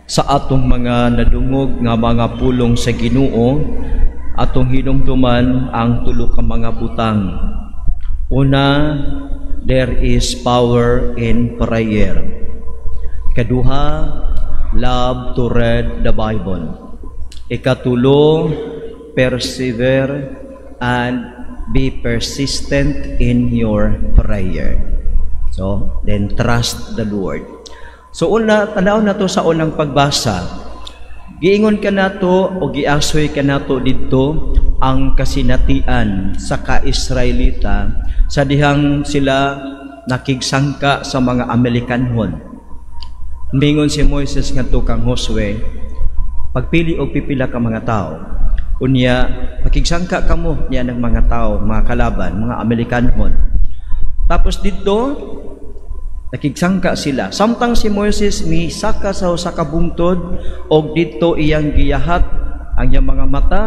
sa atong mga nadungog nga mga pulong sa Ginoo, atong hinumduman ang tulo ka mga butang. Una, there is power in prayer. Kaduha, love to read the Bible. Ikatulo, persevere and be persistent in your prayer. So, then trust the Lord. So, tanaw na to sa unang pagbasa. Giingon ka na to o giasoy ka na to dito ang kasinatian sa ka-Israelita sa dihang sila nakigsangka sa mga Amerikanhon. Mingon si Moises ngadto kang Josue, pagpili og pipila ka mga tao. Unya, pakigsangka kamo niya ng mga tao, mga kalaban, mga Amerikanhon. Tapos dito, nakigsangka sila. Samtang si Moises misaka sa kabungtod og dito iyang giyahat ang iyang mga mata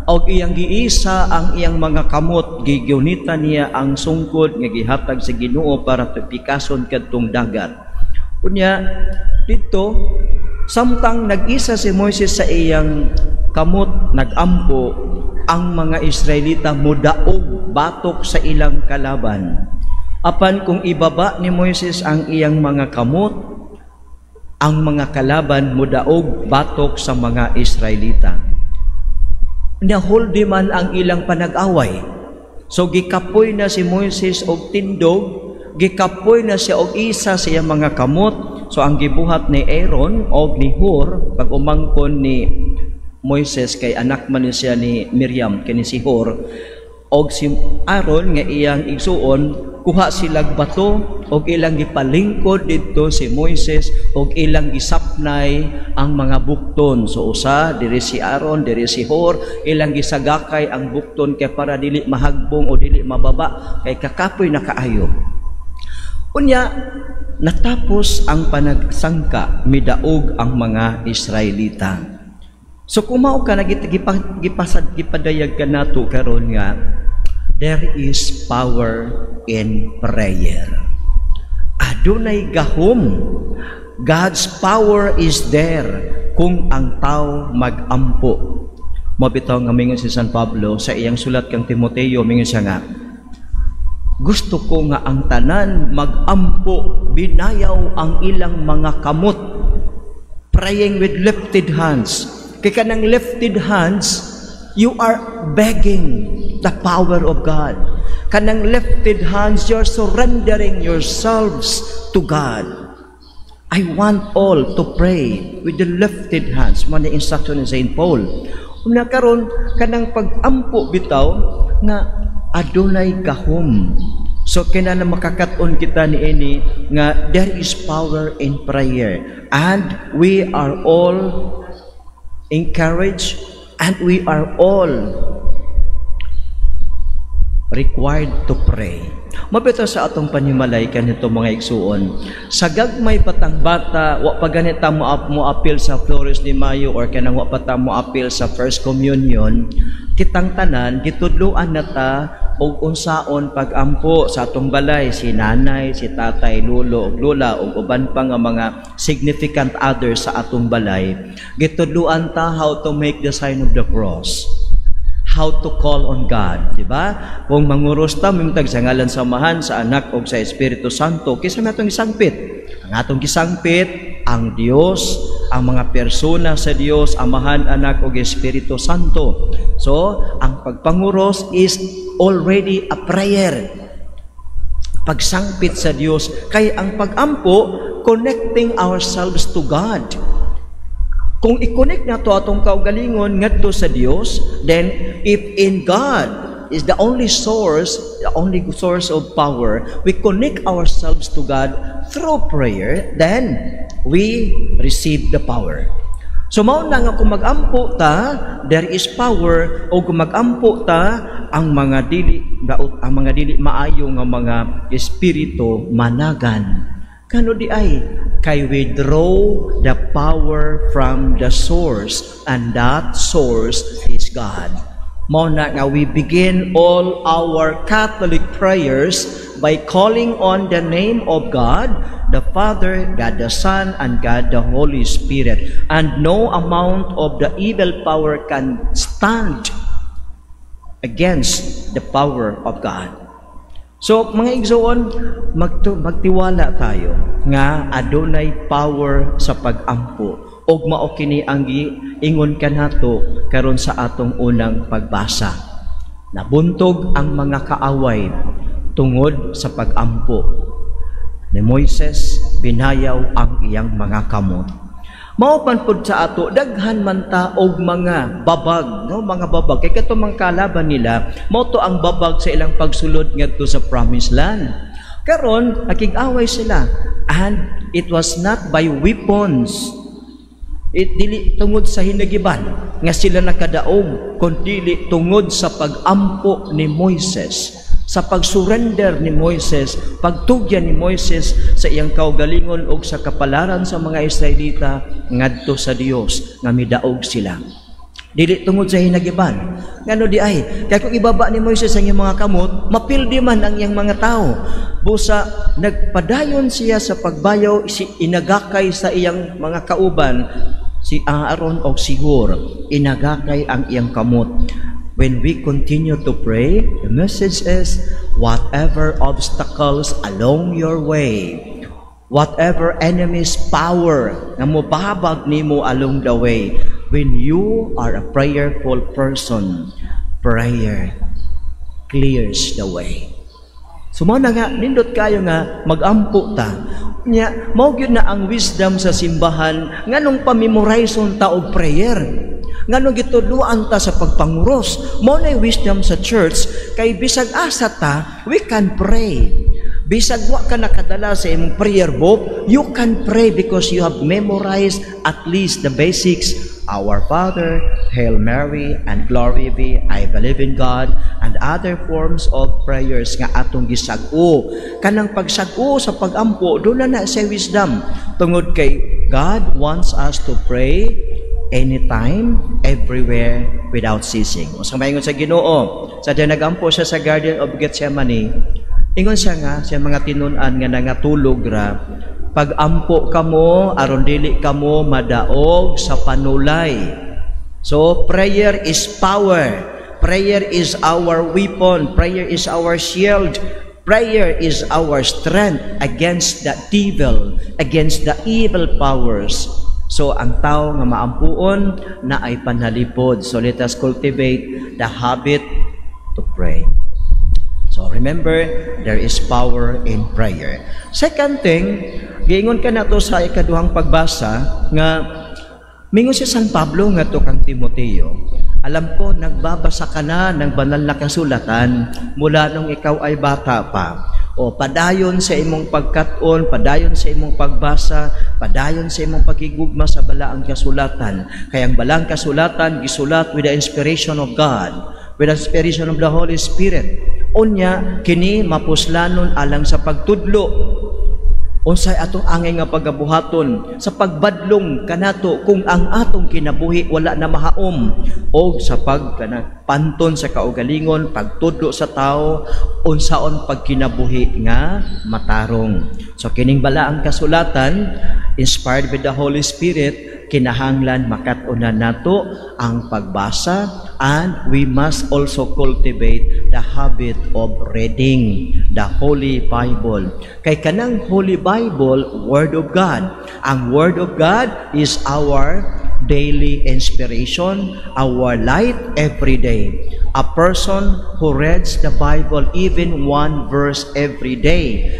og iyang giisa ang iyang mga kamot, gigunita niya ang sungkod nga gihatag sa Ginoo para pikason kadtong dagat. Unya dito samtang nag-isa si Moises sa iyang kamot, nagampo ang mga Israelita mudaog batok sa ilang kalaban. Apan kung ibaba ni Moises ang iyang mga kamot, ang mga kalaban mudaog batok sa mga Israelita. Nahuldi man ang ilang panag-away. So gikapoy na si Moises og tindog, gikapoy na siya og isa sa iyang mga kamot. So ang gibuhat ni Aaron og ni Hur pag umangkon ni Moises kay anak man siya ni Miriam kini si Hur, og si Aaron nga iyang igsuon, kuha silang bato og ilang gipalingkod dito si Moises og ilang gisapnay ang mga bukton. So usa diri si Aaron, diri si Hur, ilang gisagakay ang bukton kay para dili mahagbong o dili mababa kay kakapoy na kaayo. Unya natapos ang panagsangka, midaog ang mga Israelita. So kumao ka gipadayag ka nato karon nga there is power in prayer. Adunay gahom. God's power is there kung ang tao magampo. Mabitaw nga mingon si San Pablo sa iyang sulat kang Timoteo, mingon siya nga, gusto ko nga ang tanan magampo, binayaw ang ilang mga kamot, praying with lifted hands. Kaya kanang lifted hands, you are begging the power of God. Kanang lifted hands, you're surrendering yourselves to God. I want all to pray with the lifted hands. Mo na instruction ni St. Paul. Una karon kanang pag-ampo bitaw nga adunay gahom. So kina na makakaton kita ni ini nga there is power in prayer, and we are all encouraged and we are all required to pray. Mabito sa atong panimalay kanito mga igsuon, sa gagmay patang bata wa pa ganita mo apil sa Flores de Mayo or kanang wa pa ta mo apil sa First Communion, kitang tanan gitudloan nata og unsaon pag-ampo sa atong balay, si nanay, si tatay, lolo ug lola ug uban pa nga mga significant others sa atong balay. Gitudloan ta how to make the sign of the cross, how to call on God, di ba? Kung manguros ta mimtag sa ngalan samahan sa Anak ug sa Espiritu Santo, kisa natong isangpit. Ang atong gisangpit ang Dios, ang mga persona sa Dios, Amahan, Anak ug Espiritu Santo. So, ang pagpanguros is already a prayer. Pagsangpit sa Dios, kay ang pag-ampo connecting ourselves to God. Kung i-connect na to atong kaugalingon ngadto sa Dios, then if in God is the only source of power, we connect ourselves to God through prayer, then we receive the power. So mao na nga kung mag-ampo ta, there is power, o kung mag-ampo ta, ang mga dili maayo nga mga espiritu managan. Kano di ay kay withdraw the power from the source, and that source is God. Mao na nga we begin all our Catholic prayers by calling on the name of God the Father, God the Son, and God the Holy Spirit. And no amount of the evil power can stand against the power of God. So, mga igsoon, magtiwala tayo nga adunay power sa pag-ampo. Og mao kini ang ingon kanato karon sa atong unang pagbasa. Nabuntog ang mga kaaway tungod sa pag-ampo. Ni Moises binayaw ang iyang mga kamot. Mao man pud sa ato daghan man ta og mga babag, no, mga babag kay kato mang kalaban nila mao to ang babag sa ilang pagsulod ngadto sa promised land. Karon nakig-away sila, and it was not by weapons, it dili tungod sa hinagiban nga sila nakadaog, kundi tungod sa pag-ampo ni Moises, sa pag-surrender ni Moises, pagtugyan ni Moises sa iyang kaugalingon ug sa kapalaran sa mga Israelita ngadto sa Dios nga midaog sila. Dili tungod sa hinagiban. Ngano di ay, kaya kung ibaba ni Moises ang iyang mga kamot, mapildi man ang iyang mga tao. Busa, nagpadayon siya sa pagbayaw, inagakay sa iyang mga kauban, si Aaron o si Hur, inagakay ang iyang kamot. When we continue to pray, the message is, whatever obstacles along your way, whatever enemy's power na mobabag nimo along the way, when you are a prayerful person, prayer clears the way. So mo na nga, nindot kayo nga, mag-ampo ta. Nya, mao gyud na ang wisdom sa simbahan, nganong pamemorize ta og prayer. Nganong gitudloan ta sa pagpanguros. Mao na wisdom sa church, kay bisag asa ta, we can pray. Bisag wa ka nakadala sa imong prayer book, you can pray because you have memorized at least the basics. Our Father, Hail Mary, and Glory be, I believe in God, and other forms of prayers nga atong gisag-o. Kanang pagsag-o sa pag-ampo, doon na sa wisdom. Tungod kay God wants us to pray anytime, everywhere, without ceasing. O sa mayngon sa Ginoo, sa nag-ampo siya sa Garden of Gethsemane, ingon siya nga, sa mga tinun-an nga nangatulog ra, pag-ampo kamo, aron dili kamo madaog sa panulay. So, prayer is power. Prayer is our weapon. Prayer is our shield. Prayer is our strength against the devil, against the evil powers. So, ang tao nga maampuon na ay panhalipod. So, let us cultivate the habit to pray. So, remember, there is power in prayer. Second thing, giingon ka na to sa ikaduhang pagbasa, nga mingon si San Pablo nga to kang Timoteo. Alam ko, nagbabasa ka na ng banal na kasulatan mula nung ikaw ay bata pa. O padayon sa imong pagkat-on, padayon sa imong pagbasa, padayon sa imong pagigugma sa balaang kasulatan. Kaya ang balaang kasulatan gisulat with the inspiration of God, with the inspiration of the Holy Spirit. Unya kini mapuslanon alang sa pagtudlo. Unsay atong angay nga pagabuhaton sa pagbadlong kanato kung ang atong kinabuhi wala na mahaom, o sa panton sa kaugalingon, pagtudlo sa tao, unsaon pagkinabuhi nga matarong. So kining balaang kasulatan, inspired by the Holy Spirit, kinahanglan makat-unan nato ang pagbasa, and we must also cultivate the habit of reading the Holy Bible. Kay kanang Holy Bible, Word of God. Ang Word of God is our daily inspiration, our light every day. A person who reads the Bible even one verse every day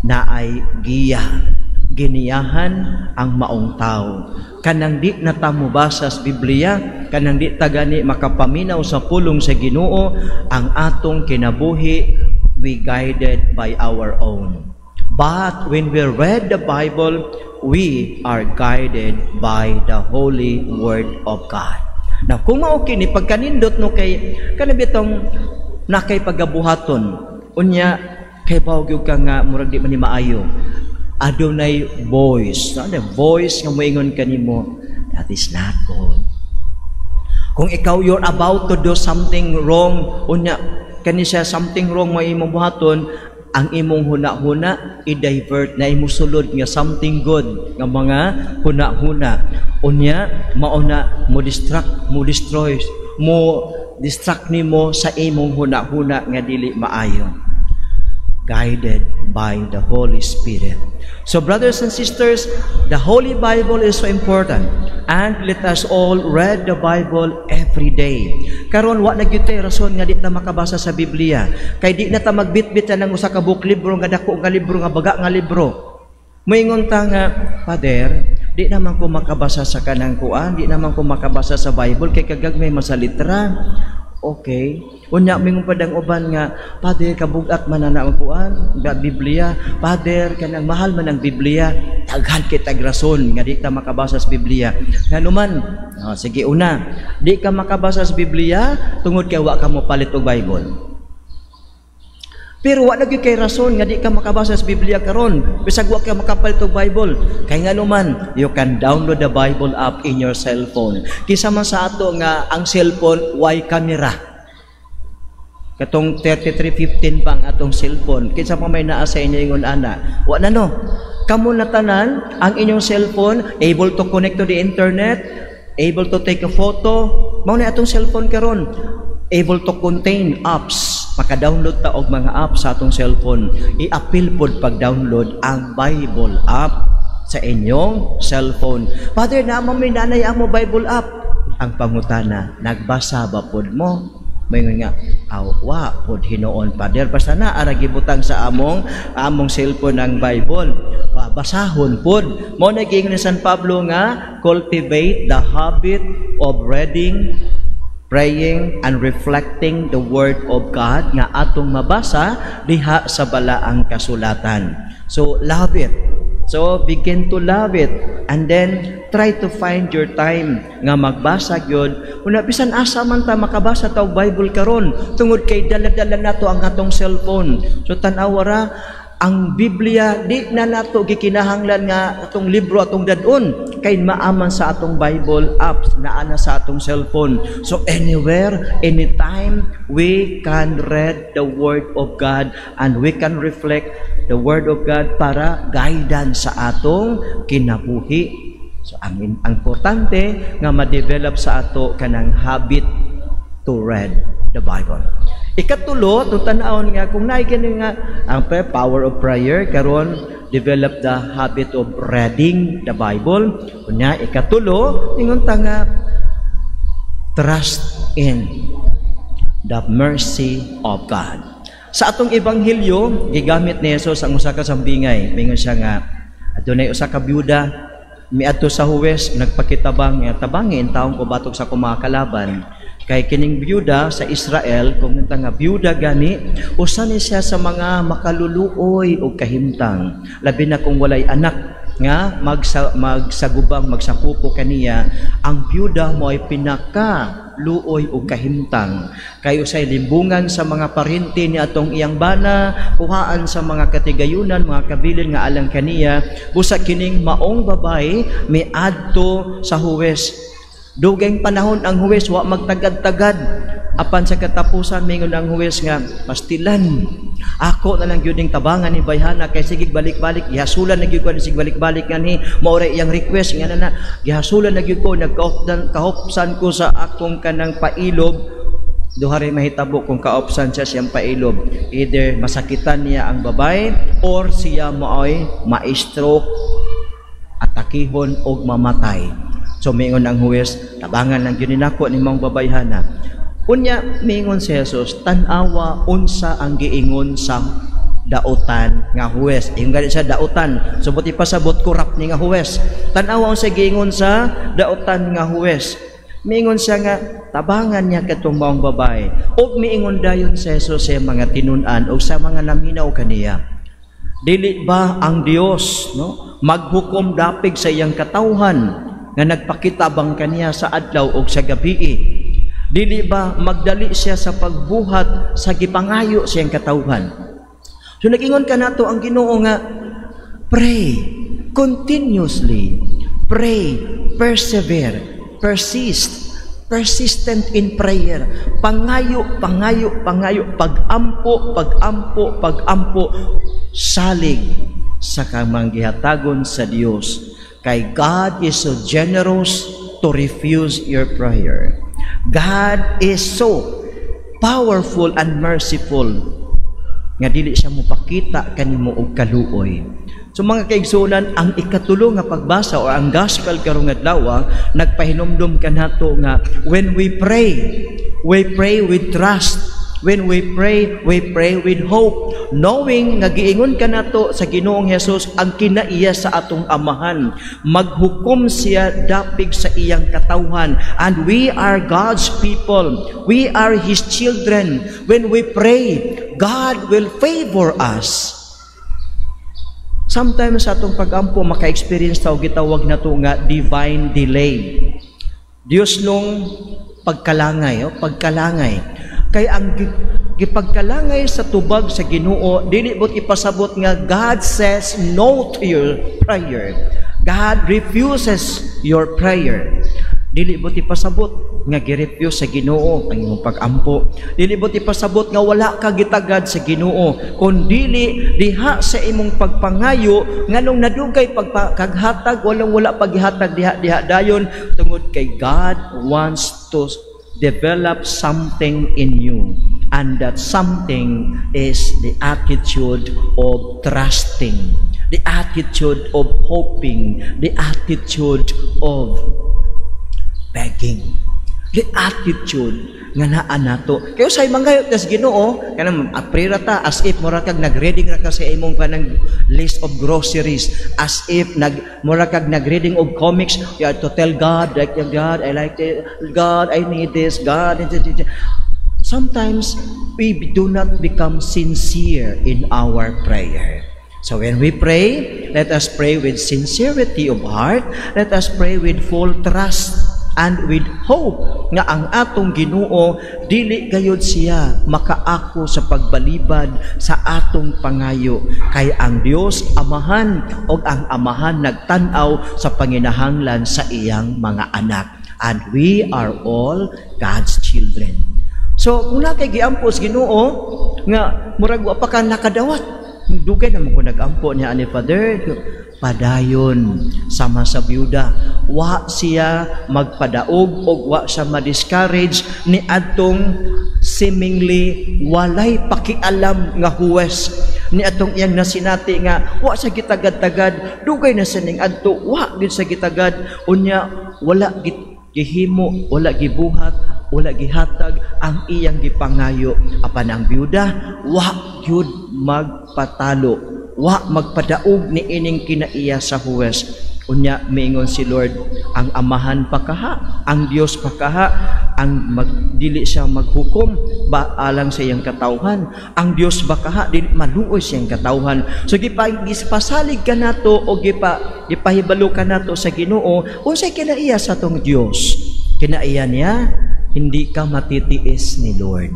na ay giniyahan ang maong tao. Kanang di na ta mobasa sa Biblia, kanang di ta gani makapaminaw sa pulong sa Ginoo, ang atong kinabuhi we guided by our own. But when we read the Bible, we are guided by the holy Word of God. Now, kung mao kini pagkanindot no kay kanabitong nakay pagabuhaton, unya kay bawgyud ka nga murag di man ni maayo. Adunay voice, voice nga moingon kanimo, that is not good. Kung ikaw you're about to do something wrong, unya kani siya something wrong mo imong buhaton, ang imong huna-huna i-divert na imusulod nga something good nga mga huna-huna. Unya mauna mo distract, mo destroy, mo distract nimo sa imong huna-huna nga dili maayo. Guided by the Holy Spirit. So brothers and sisters, the Holy Bible is so important, and let us all read the Bible every day. Karon wa na gyud tay rason nga di ta makabasa sa Biblia, kay di na ta magbitbit ng usa ka book libro nga dako nga libro nga baga nga libro. Moingon ta nga, Father, di naman ko makabasa sa kanang kuan, di naman ko makabasa sa Bible kay kagagmay masalitra. Okay. Unya mingon padang uban nga, Father, kabugat man na ang kuan, Biblia. Father, kanang mahal man ang Biblia. Daghan kitag rason nga di ka makabasa sa Biblia. Nganuman, sige una, di ka makabasa sa Biblia tungod kay wa ka mo palit og Bible. Pero wa lagi kay rason nga di ka makabasa sa Biblia karon, bisag wa ka makapalit og Bible. Kay nganuman, you can download the Bible app in your cellphone. Kisa man sa ato nga ang cellphone way camera. Katong 3315 pang atong cellphone, kinsa pa may naa sa inyo ingon ana. Wa na no. Kamo na tanan ang inyong cellphone able to connect to the internet, able to take a photo. Mao na atong cellphone karon, able to contain apps. Maka-download ta og mga apps sa atong cellphone. I-appeal pod pag-download ang Bible app sa inyong cellphone. Father, naman may nanay amo Bible app. Ang pangutana, nagbasa ba pod mo? May nga, wa pod hinoon, Father. Basta na ara gibutang sa among cellphone ang Bible. Basahon pod. Mo naging ni San Pablo nga, cultivate the habit of reading, praying and reflecting the Word of God nga atong mabasa diha sa balaang kasulatan. So, love it. So, begin to love it. And then, try to find your time nga magbasa gyud. Una, bisan asa man ta makabasa ta og Bible karon, tungod kay dala-dala nato ang atong cellphone. So, tan-aw ra, ang Biblia, di na nato gikinahanglan nga atong libro atong dadon kay maaman sa atong Bible apps na ana sa atong cellphone. So anywhere, anytime, we can read the Word of God and we can reflect the Word of God para guidance sa atong kinabuhi. So ang importante nga ma-develop sa ato kanang habit to read the Bible. Ikatulo, itong tanawon nga, kung naikin nga ang power of prayer, karon develop the habit of reading the Bible. Kunya, ikatulo, ingon ta nga, trust in the mercy of God. Sa atong ebanghelyo, gigamit ni Jesus ang usa ka sambingay. Mingon siya nga, adunay usa ka byuda, miadto sa huwes, nagpakitabang, tabangin, taong ko batok sa kumakalaban. Kay kining byuda sa Israel, kung nga byuda gani, usa ni siya sa mga makaluluoy o kahimtang. Labi na kung walay anak nga magsagubang magsapupo kaniya, ang byuda mo ay pinaka luoy o kahimtang. Kay usay limbungan sa mga parente ni atong iyang bana, kuhaan sa mga katigayunan, mga kabilin nga alang kaniya, busa kining maong babay miadto sa huwes. Dugay panahon ang huwes wa magtagad-tagad, apan sa katapusan mingon ang huwes nga pastilan, ako na lang gyud ning tabangan ni bayhana kay sige balik-balik gihasulan na gyud ko sig balik-balik ngani mao ra iyang request nga na gihasulan na gyud ko nagkaopsan ko sa akong kanang pailob. Duha ray mahitabo kung kaopsan siya siyang pailob, either masakitan niya ang babay or siya maoy ma-stroke, atakihon og mamatay. So mingon ang huwes, tabangan lang gyud nako ni mong babayhana. Unya mingon si Jesus, tan-awa unsa ang giingon sa dautan nga huwes. Ingon gani sa dautan, subot ipasabot kurap ni nga huwes. Tan-awa unsa giingon sa dautan nga huwes. Mingon siya nga tabangan niya katong maong babae. Og miingon dayon si Jesus sa mga tinun-an og sa mga naminaw kaniya. Dili ba ang Dios maghukom dapig sa iyang katawhan nga nagpakitabang kaniya sa adlaw o sa gabi? Dili ba magdali siya sa pagbuhat sa gipangayo siyang katawhan? So nagingon ka nato ang Ginoo nga, pray continuously, pray, persevere, persist, persistent in prayer. Pangayo, pangayo, pangayo, pagampo, pagampo, pagampo, salig sa kamanggihatagon sa Dios. Kay God is so generous to refuse your prayer. God is so powerful and merciful nga dili siya mopakita kanimo og kaluoy. So mga kaigsunan, ang ikatulo nga pagbasa o ang gospel karong adlaw nagpahinumdum kanato nga when we pray with trust. When we pray with hope, knowing nga giingon kanato sa Ginoong Hesus ang kinaiya sa atong amahan. Maghukom siya dapig sa iyang katawhan, and we are God's people. We are His children. When we pray, God will favor us. Sometimes sa atong pag-ampo maka-experience taw gitawag nato nga divine delay. Dios nung pagkalangay, pagkalangay. Kay ang gipagkalangay sa tubag sa Ginoo, dili bot ipasabot nga God says no to your prayer. God refuses your prayer. Dili bot ipasabot nga gi-refuse sa Ginoo ang imong pag-ampo. Dili bot ipasabot nga wala ka gitagad sa Ginoo, kun dili diha sa imong pagpangayo nganong nadugay pagkaghatag wala paghatag diha dayon tungod kay God wants to develop something in you, and that something is the attitude of trusting, the attitude of hoping, the attitude of begging, the attitude nga naa nato. Kaya say mangayot tas Ginoo kanang aprira ta as if mura kag nagreading ra ka sa imong kanang list of groceries, as if mura kag nagreading of comics. You have to tell God like, God, I like it, God, I need this, God. Sometimes we do not become sincere in our prayer. So when we pray, let us pray with sincerity of heart. Let us pray with full trust and with hope nga ang atong Ginoo dili gayud siya makaako sa pagbalibad sa atong pangayo. Kay ang Dios amahan og ang amahan nagtan-aw sa panginahanglan sa iyang mga anak, and we are all God's children. So kung nakay giampo sa Ginoo nga murag wa pa ka nakadawat, dugay naman ko nagampo niya ani Father, padayon sama sa byuda. Wa siya magpadaog o wa siya ma-discourage ni adtong seemingly walay pakialam nga huwes, ni atong iyang nasinati nga wa sa gitagad-tagad, dugay na sining adto, wa gid sa gitagad, unya wala gihimo, wala gibuhat, wala gihatag ang iyang gipangayo. Apan ang byuda wa gyud magpatalo, wa magpadaog ni ining kinaiya sa huwes. Unya miingon si Lord, ang amahan pakaha, ang Dios pakaha, ang dili siya maghukom alang sa iyang katawhan. Ang Dios bakaha dili maluoy siyang katawhan. So gipasalig ka nato o gipahibalo ka nato sa Ginoo unsay kinaiya sa tong Dios. Kinaiya niya, hindi ka matitiis ni Lord.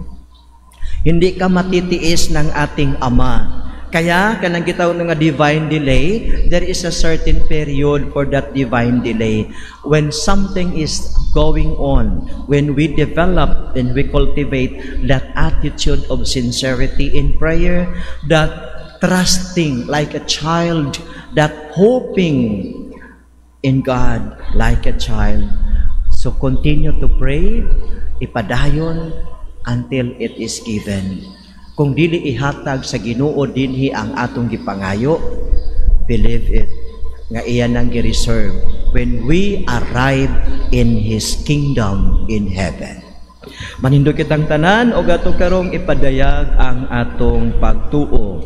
Hindi ka matitiis ng ating Ama. Kaya kanang gitawag nga divine delay, there is a certain period for that divine delay. When something is going on, when we develop and we cultivate that attitude of sincerity in prayer, that trusting like a child, that hoping in God like a child. So continue to pray, ipadayon until it is given. Kung dili ihatag sa Ginoo dinhi ang atong gipangayo, believe it, nga iyan ang gi-reserve when we arrive in His kingdom in heaven. Manindog kitang tanan o gato karong ipadayag ang atong pagtuo.